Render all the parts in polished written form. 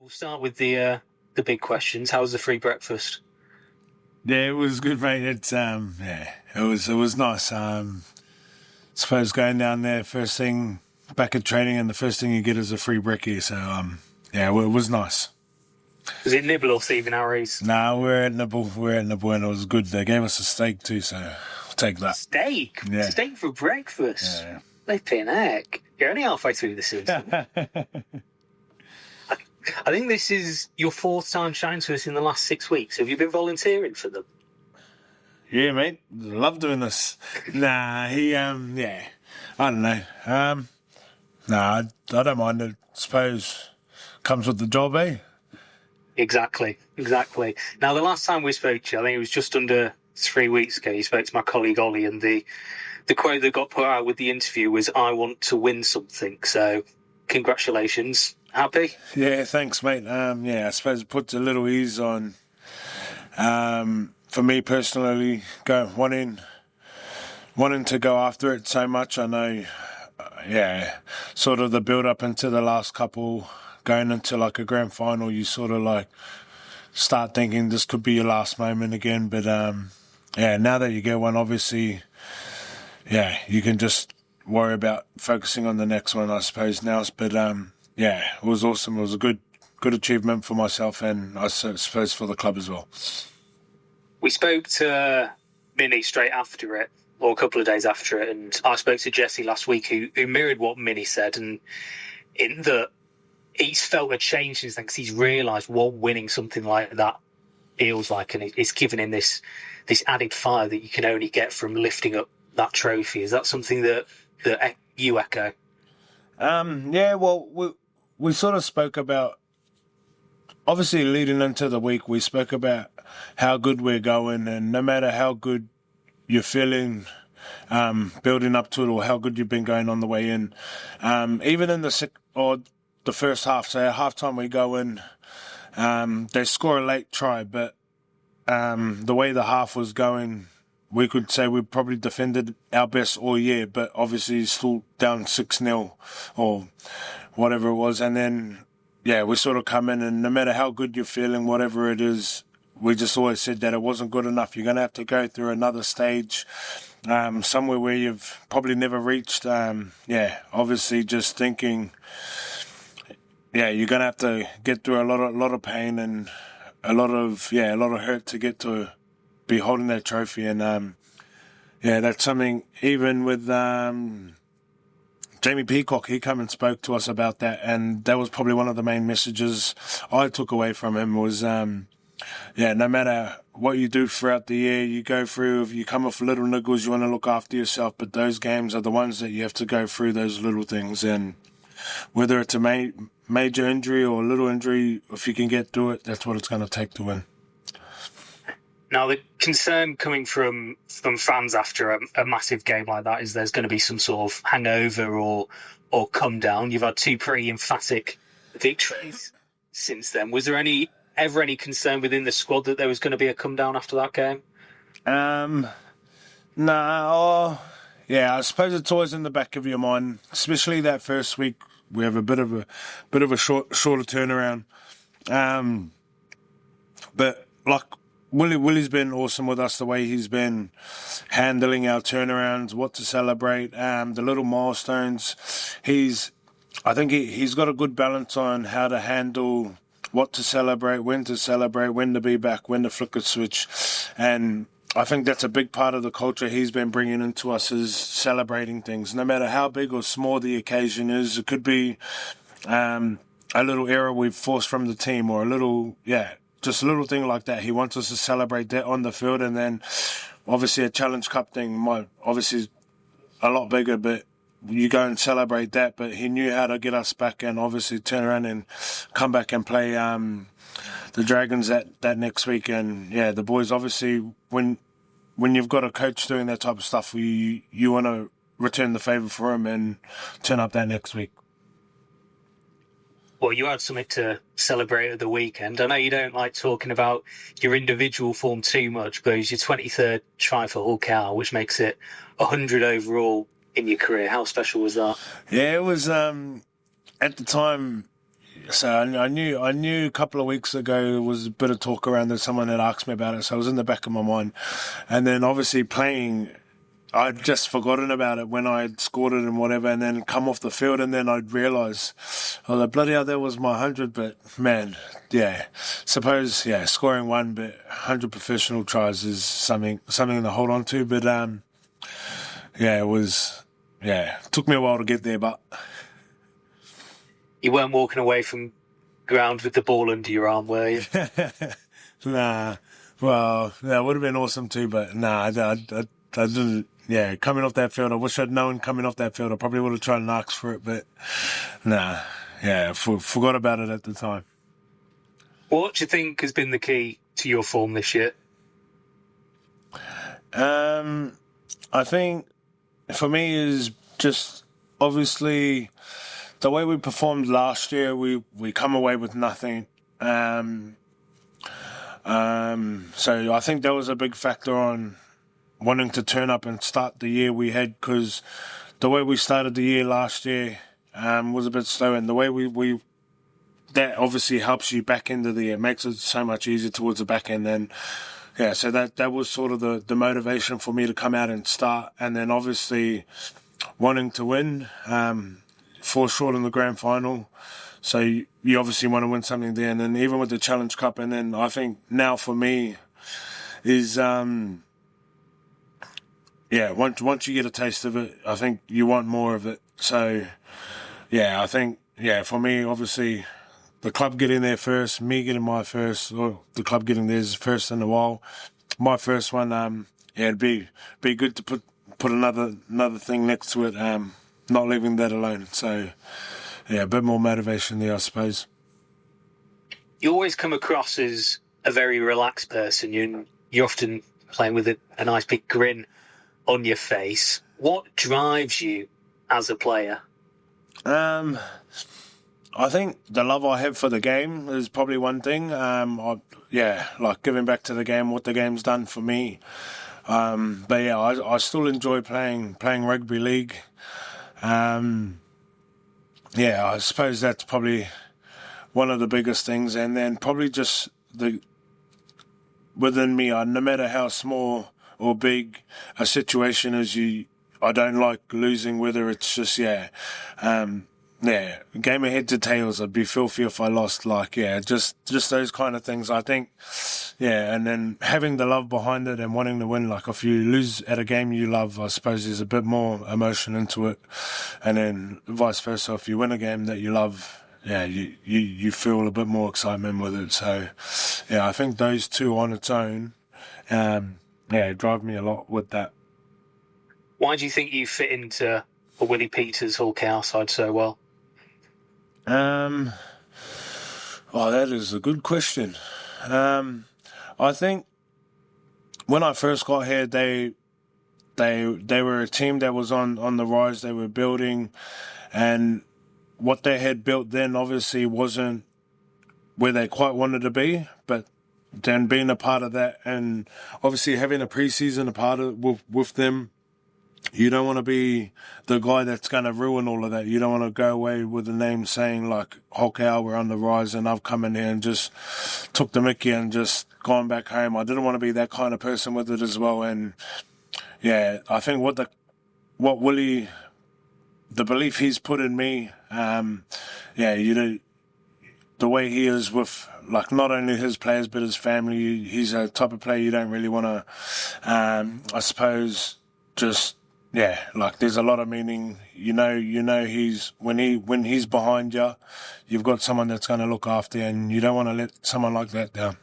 We'll start with the big questions. How was the free breakfast? Yeah, it was good, mate. It was nice. Suppose going down there first thing back at training, and the first thing you get is a free brekkie. So it was nice. Was it nibble or thieving Harry's? No, we're at nibble, and it was good. They gave us a steak too, so I'll take that. Steak? Yeah. Steak for breakfast? Yeah. Flipping heck. You're only halfway through the season. I think this is your fourth time chatting to us in the last 6 weeks. Have you been volunteering for them? Yeah, mate. Love doing this. Nah, I don't know. I don't mind. I suppose comes with the job, eh? Exactly. Now, the last time we spoke to you, I think it was just under 3 weeks ago, you spoke to my colleague Ollie, and the quote that got put out with the interview was, "I want to win something." So, congratulations. Happy? Yeah, thanks, mate. I suppose it puts a little ease on, for me personally, wanting to go after it so much. I know, sort of the build-up into the last couple, going into like a grand final, you sort of like start thinking this could be your last moment again. But, now that you get one, obviously, you can just worry about focusing on the next one, I suppose, now. But, it was awesome. It was a good achievement for myself and I suppose for the club as well. We spoke to Minnie straight after it, or a couple of days after it, and I spoke to Jesse last week who mirrored what Minnie said, and in that he's felt a change since then because he's realised what winning something like that feels like, and it's given him this added fire that you can only get from lifting up that trophy. Is that something that you echo? We sort of spoke about, obviously leading into the week, we spoke about how good we're going, and no matter how good you're feeling building up to it or how good you've been going on the way in, even in the first half, so at halftime we go in, they score a late try, but the way the half was going, we could say we probably defended our best all year, but obviously still down 6-0 or whatever it was. And then, we sort of come in, and no matter how good you're feeling, whatever it is, we just always said that it wasn't good enough. You're going to have to go through another stage, somewhere where you've probably never reached. Obviously just thinking, you're going to have to get through a lot of pain and a lot of hurt to get to be holding that trophy. And that's something, even with Jamie Peacock, he come and spoke to us about that, and that was probably one of the main messages I took away from him was no matter what you do throughout the year, you go through, if you come off little niggles, you want to look after yourself, but those games are the ones that you have to go through those little things, and whether it's a major injury or a little injury, if you can get through it, that's what it's going to take to win. Now, the concern coming from fans after a massive game like that is there's going to be some sort of hangover or come down. You've had two pretty emphatic victories since then. Was there ever any concern within the squad that there was going to be a come down after that game? No. I suppose it's always in the back of your mind, especially that first week. We have a bit of a shorter turnaround. But like Willie's been awesome with us, the way he's been handling our turnarounds, what to celebrate, the little milestones. I think he's got a good balance on how to handle what to celebrate, when to be back, when to flick a switch. And I think that's a big part of the culture he's been bringing into us, is celebrating things. No matter how big or small the occasion is, it could be a little error we've forced from the team, or a little, just a little thing like that. He wants us to celebrate that on the field, and then obviously a Challenge Cup thing might obviously a lot bigger, but you go and celebrate that. But he knew how to get us back and obviously turn around and come back and play the Dragons that next week. And the boys, obviously when you've got a coach doing that type of stuff, you want to return the favour for him and turn up that next week. Well, you had something to celebrate at the weekend. I know you don't like talking about your individual form too much, but it was your 23rd try for Hull Cow, which makes it 100 overall in your career. How special was that? Yeah, it was, at the time, So I knew a couple of weeks ago there was a bit of talk around that someone had asked me about it, so it was in the back of my mind. And then obviously playing, I'd just forgotten about it when I had scored it and whatever, and then come off the field, and then I'd realise, oh, the bloody hell, that was my 100. But man, yeah, scoring one, but 100 professional tries is something to hold on to. But it took me a while to get there, but. You weren't walking away from ground with the ball under your arm, were you? Nah. Well, that would have been awesome too, but nah, I didn't. Yeah, coming off that field, I wish I'd known coming off that field. I probably would have tried and asked for it, but nah. Yeah, forgot about it at the time. What do you think has been the key to your form this year? I think for me is just obviously the way we performed last year. We come away with nothing. So I think that was a big factor on wanting to turn up and start the year we had, because the way we started the year last year was a bit slow, and the way we that obviously helps you back into the year, makes it so much easier towards the back end. And yeah, so that was sort of the motivation for me to come out and start, and then obviously wanting to win, fall short in the grand final. So you obviously want to win something there, and then even with the Challenge Cup, and then I think now for me is once you get a taste of it, I think you want more of it. So yeah, I think for me, obviously the club getting there first, me getting my first, or the club getting theirs first in a while. My first one, it'd be good to put another thing next to it, not leaving that alone. So yeah, a bit more motivation there, I suppose. You always come across as a very relaxed person. You're often playing with a nice big grin on your face. What drives you as a player? I think the love I have for the game is probably one thing. Like giving back to the game, what the game's done for me. But yeah, I still enjoy playing rugby league. I suppose that's probably one of the biggest things. And then probably just within me, no matter how small or big a situation is, I don't like losing, whether it's just, game of heads or tails, I'd be filthy if I lost. Just those kind of things, I think. Yeah, and then having the love behind it and wanting to win. Like if you lose at a game you love, I suppose there's a bit more emotion into it. And then vice versa, if you win a game that you love, you feel a bit more excitement with it. So, I think those two on its own, drive me a lot with that. Why do you think you fit into a Willie Peters Hull Chaos side so well? That is a good question. I think when I first got here, they were a team that was on the rise. They were building, and what they had built then obviously wasn't where they quite wanted to be. But then being a part of that, and obviously having a preseason a part of with them, you don't want to be the guy that's going to ruin all of that. You don't want to go away with the name saying like, okay, we're on the rise and I've come in here and just took the mickey and just gone back home. I didn't want to be that kind of person with it as well. And I think what Willie, the belief he's put in me, the way he is with like not only his players but his family, he's a type of player you don't really want to, I suppose, just. Yeah, like there's a lot of meaning. You know, he's when he's behind you, you've got someone that's going to look after you, and you don't want to let someone like that down.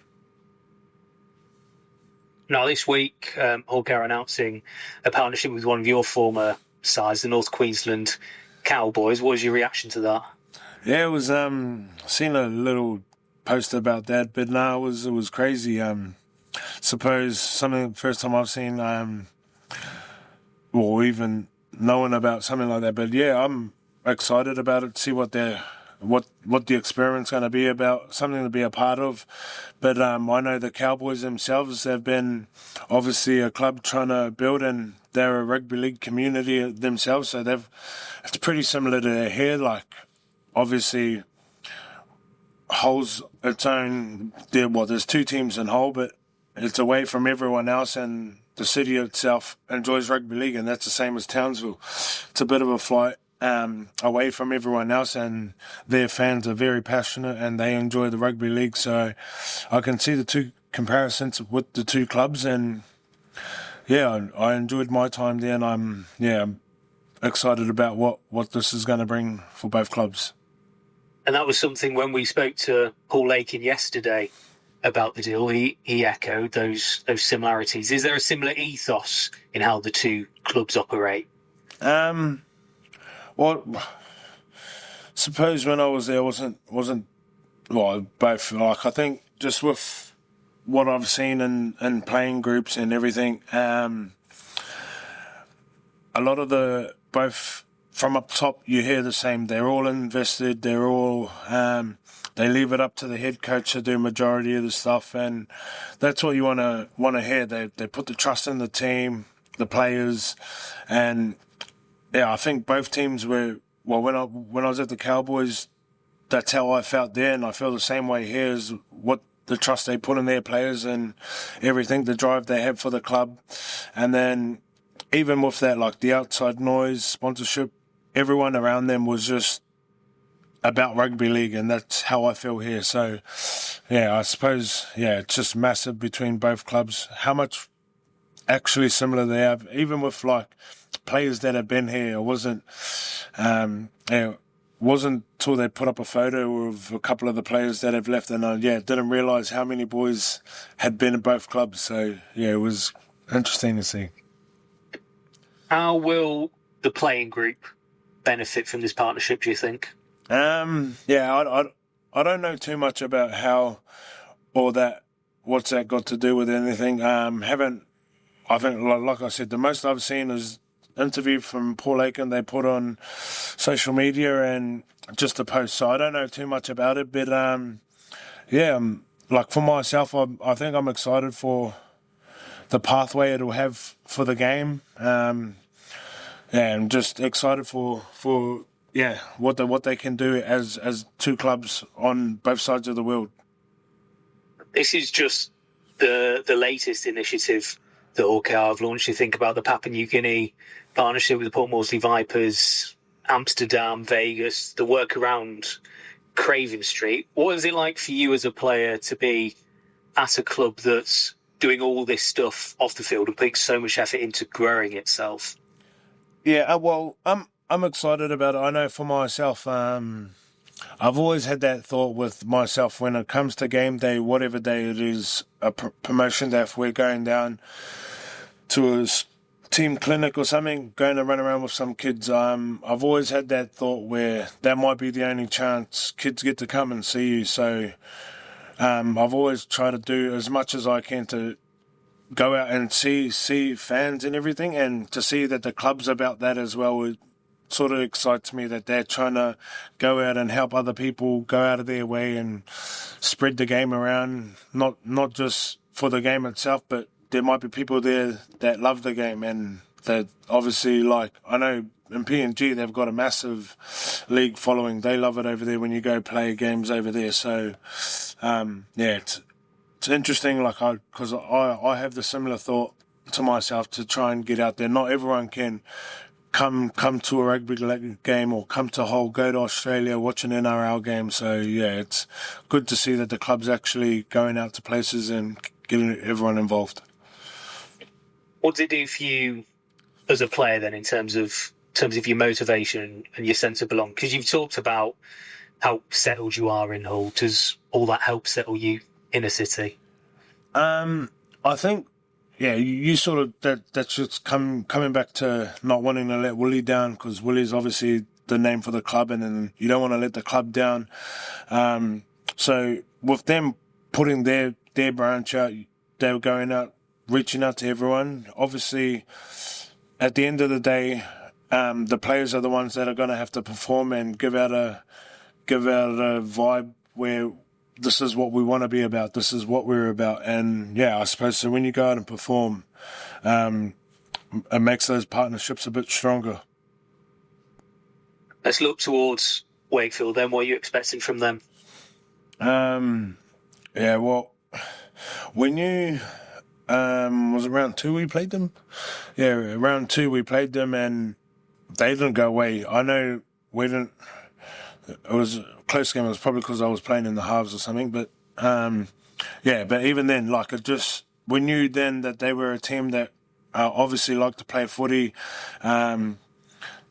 Now, this week, Hull are announcing a partnership with one of your former sides, the North Queensland Cowboys. What was your reaction to that? Yeah, it was seen a little post about that, but no, it was crazy. Suppose something first time I've seen. Or even knowing about something like that. But yeah, I'm excited about it, see what the experiment's going to be about, something to be a part of. But I know the Cowboys themselves have been obviously a club trying to build, and they're a rugby league community themselves, so it's pretty similar to here. Like, obviously, Hull's its own. There's two teams in Hull, but it's away from everyone else, and the city itself enjoys rugby league, and that's the same as Townsville. It's a bit of a flight away from everyone else, and their fans are very passionate and they enjoy the rugby league. So I can see the two comparisons with the two clubs, and I enjoyed my time there, and I'm excited about what this is going to bring for both clubs. And that was something when we spoke to Paul Lakin yesterday about the deal, he echoed those similarities. Is there a similar ethos in how the two clubs operate? Well, suppose when I was there wasn't both. Like, I think just with what I've seen in playing groups and everything, a lot of both from up top, you hear the same. They're all invested. They're all they leave it up to the head coach to do majority of the stuff, and that's what you want to hear. They put the trust in the team, the players, and I think both teams were. Well, when I was at the Cowboys, that's how I felt there, and I feel the same way here. Is what the trust they put in their players and everything, the drive they have for the club, and then even with that, like the outside noise, sponsorship, everyone around them was just about rugby league, and that's how I feel here. So, I suppose, it's just massive between both clubs. How much actually similar they have, even with like players that have been here. It wasn't until they put up a photo of a couple of the players that have left, and didn't realise how many boys had been in both clubs. So, it was interesting to see. How will the playing group benefit from this partnership, do you think? I don't know too much about how or what's that got to do with anything. I think, like I said, the most I've seen is interview from Paul Lakin they put on social media and just a post. So I don't know too much about it, but like for myself, I think I'm excited for the pathway it'll have for the game. I'm just excited for what they can do as two clubs on both sides of the world. This is just the latest initiative that OKR have launched. You think about the Papua New Guinea partnership with the Port Moresby Vipers, Amsterdam, Vegas, the work around Craven Street. What is it like for you as a player to be at a club that's doing all this stuff off the field and putting so much effort into growing itself? Yeah, well, I'm excited about it. I know for myself, I've always had that thought with myself when it comes to game day, whatever day it is, a promotion day, if we're going down to a team clinic or something, going to run around with some kids, I've always had that thought where that might be the only chance kids get to come and see you. So I've always tried to do as much as I can to go out and see fans and everything, and to see that the club's about that as well. It sort of excites me that they're trying to go out and help other people go out of their way and spread the game around, not just for the game itself, but there might be people there that love the game, and that obviously, like, I know in PNG they've got a massive league following. They love it over there when you go play games over there. So it's interesting, like, because I have the similar thought to myself to try and get out there. Not everyone can come to a rugby league game or come to Hull, go to Australia, watch an NRL game. So it's good to see that the club's actually going out to places and getting everyone involved. What does it do for you as a player then, in terms of your motivation and your sense of belonging? Because you've talked about how settled you are in Hull. Does all that help settle you in a city? I think, you sort of, that's just coming back to not wanting to let Willie down, because Willie's obviously the name for the club, and then you don't want to let the club down. So with them putting their branch out, they were going out, reaching out to everyone. Obviously, at the end of the day, the players are the ones that are going to have to perform and give out a vibe where this is what we want to be about. This is what we're about. And I suppose so. When you go out and perform, it makes those partnerships a bit stronger. Let's look towards Wakefield then. What are you expecting from them? Yeah, well, when you was it round 2 we played them? Yeah, round 2 we played them and they didn't go away. I know we didn't. It was a close game. It was probably because I was playing in the halves or something. But yeah, but even then, like we knew then that they were a team that obviously liked to play footy. They're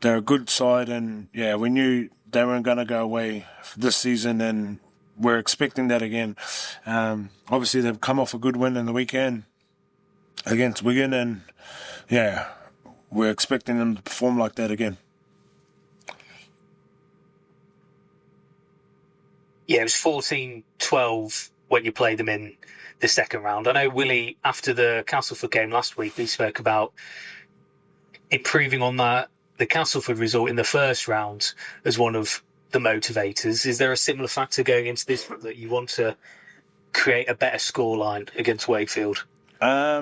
a good side, and yeah, we knew they weren't going to go away this season, and we're expecting that again. Obviously, they've come off a good win in the weekend against Wigan, and yeah, we're expecting them to perform like that again. Yeah, it was 14-12 when you played them in the second round. I know Willie, after the Castleford game last week, he spoke about improving on the Castleford result in the first round as one of the motivators. Is there a similar factor going into this that you want to create a better scoreline against Wakefield? I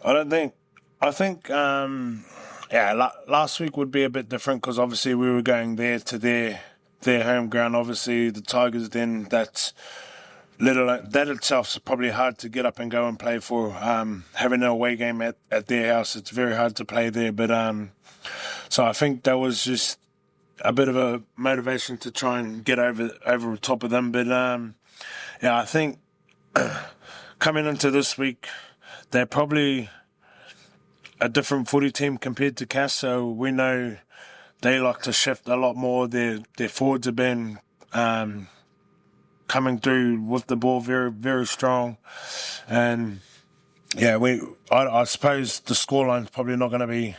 don't think. I think last week would be a bit different because obviously we were going there to their home ground. Obviously the Tigers, then that itself is probably hard to get up and go and play for. Having an away game at their house, it's very hard to play there. But so I think that was just a bit of a motivation to try and get over the top of them. But yeah, I think coming into this week, they're probably a different footy team compared to Cass, so we know they like to shift a lot more. Their forwards have been coming through with the ball very, very strong. And yeah, I suppose the scoreline's probably not going to be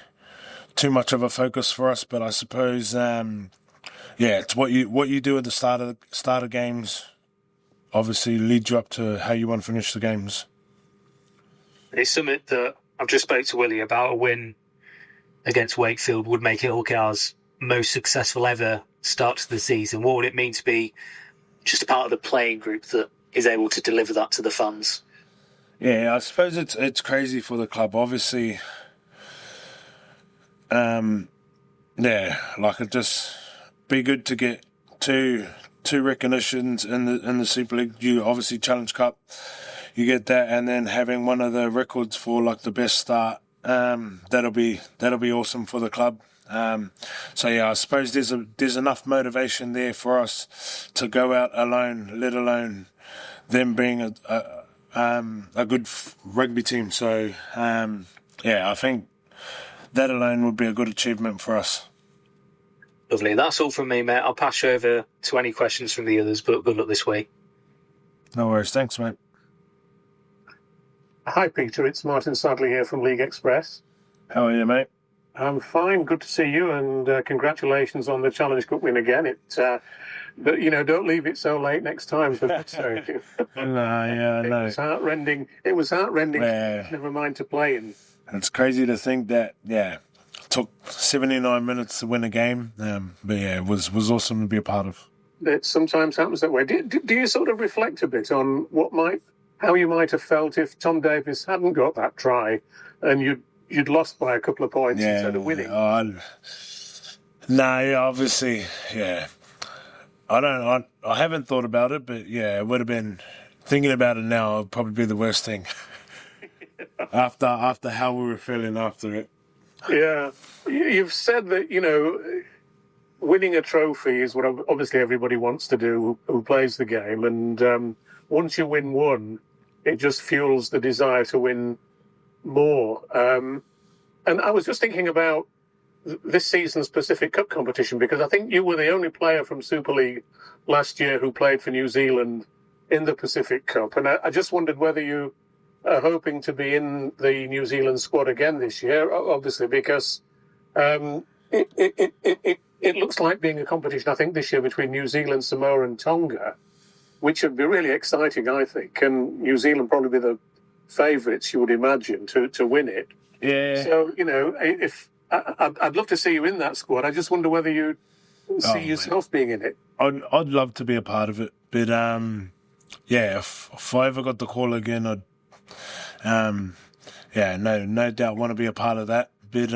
too much of a focus for us, but I suppose it's what you do at the start of games obviously leads you up to how you want to finish the games. It's something that I've just spoke to Willie about. A win against Wakefield would make it Hawkeye's most successful ever start to the season. What would it mean to be just a part of the playing group that is able to deliver that to the fans? Yeah, I suppose it's crazy for the club. Obviously, it'd just be good to get two recognitions in the Super League. You obviously Challenge Cup, you get that, and then having one of the records for like the best start. That'll be awesome for the club. So yeah, I suppose there's enough motivation there for us to go out alone, let alone them being a good rugby team. So I think that alone would be a good achievement for us. Lovely. That's all from me, mate. I'll pass you over to any questions from the others, but good luck this week. No worries. Thanks, mate. Hi, Peter. It's Martin Sadley here from League Express. How are you, mate? I'm fine. Good to see you, and congratulations on the Challenge Cup win again. But don't leave it so late next time. For that sake. No. It was heartrending. Yeah. Never mind to play in. It's crazy to think that. Yeah, it took 79 minutes to win a game. But yeah, it was awesome to be a part of. It sometimes happens that way. Do you sort of reflect a bit on how you might have felt if Tom Davis hadn't got that try, and you'd lost by a couple of points instead of winning? Obviously, yeah. I haven't thought about it, but yeah, it would have been, thinking about it now, it would probably be the worst thing. after how we were feeling after it. Yeah. You've said that, winning a trophy is what obviously everybody wants to do who plays the game. And once you win one, it just fuels the desire to win more. And I was just thinking about this season's Pacific Cup competition, because I think you were the only player from Super League last year who played for New Zealand in the Pacific Cup. And I just wondered whether you are hoping to be in the New Zealand squad again this year, obviously, because it looks like being a competition, I think, this year between New Zealand, Samoa and Tonga, which would be really exciting, I think. And New Zealand probably be the favourites, you would imagine, to win it. Yeah. So, if I'd love to see you in that squad. I just wonder whether you see yourself being in it. I'd love to be a part of it, but if I ever got the call again, I'd no doubt want to be a part of that. But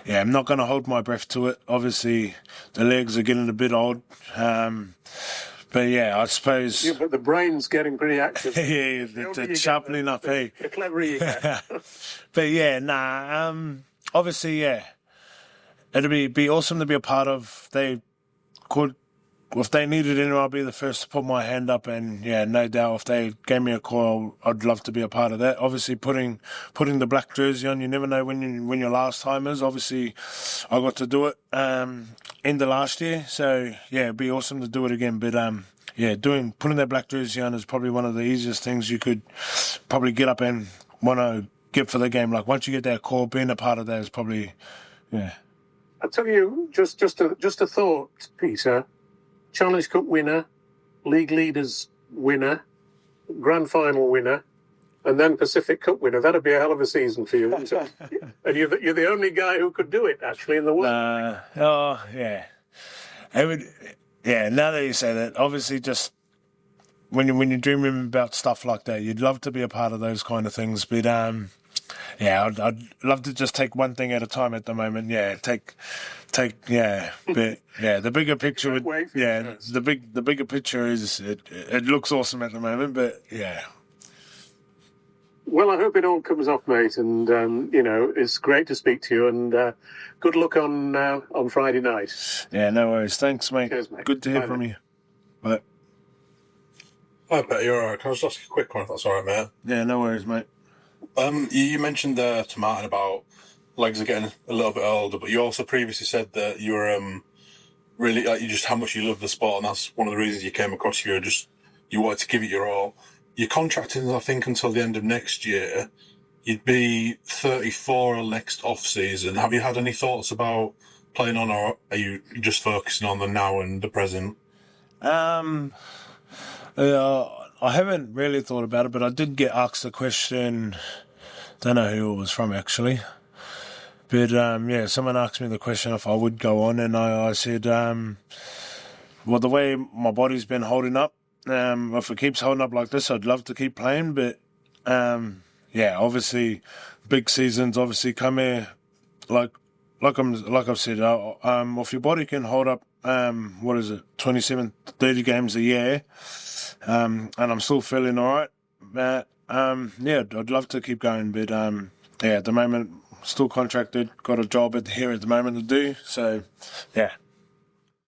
yeah, I'm not going to hold my breath to it. Obviously, the legs are getting a bit old. But yeah, I suppose. Yeah, but the brain's getting pretty active. Yeah, it's sharpening up, hey. The cleverer you get. But yeah, obviously, yeah, it'd be awesome to be a part of. If they needed anyone, I'd be the first to put my hand up, and yeah, no doubt, if they gave me a call, I'd love to be a part of that. Obviously, putting the black jersey on, you never know when your last time is. Obviously, I got to do it end of last year, so yeah, it'd be awesome to do it again. But yeah, putting that black jersey on is probably one of the easiest things you could probably get up and want to get for the game. Like once you get that call, being a part of that is probably, yeah. I'll tell you, just a thought, Peter. Challenge Cup winner, League Leaders winner, Grand Final winner, and then Pacific Cup winner. That'd be a hell of a season for you, wouldn't it? And you're the only guy who could do it, actually, in the world. Oh, yeah. It would, yeah, now that you say that, obviously just when you're dreaming about stuff like that, you'd love to be a part of those kind of things. But, yeah, I'd love to just take one thing at a time at the moment. Yeah, yeah, but yeah, the bigger picture would, yeah, the bigger picture is it looks awesome at the moment, but yeah. Well, I hope it all comes off, mate, and it's great to speak to you, and good luck on Friday night. Yeah, no worries. Thanks, mate. Cheers, mate. Good to hear from you. Bye. Hi, Peta, you're all right. Can I just ask you a quick one, if that's all right, mate? Yeah, no worries, mate. You mentioned to Martin about legs are getting a little bit older, but you also previously said that you were really like just how much you love the sport, and that's one of the reasons you came across. You wanted to give it your all. You're contracted, I think, until the end of next year. You'd be 34 next off season. Have you had any thoughts about playing on, or are you just focusing on the now and the present? I haven't really thought about it, but I did get asked the question. Don't know who it was from, actually. But, yeah, someone asked me the question if I would go on, and I said, well, the way my body's been holding up, if it keeps holding up like this, I'd love to keep playing. But, yeah, obviously, big seasons obviously come here. Like I've said, if your body can hold up, 27, 30 games a year, and I'm still feeling all right, but, yeah, I'd love to keep going. But, yeah, at the moment, still contracted, got a job here at the moment to do. So, yeah.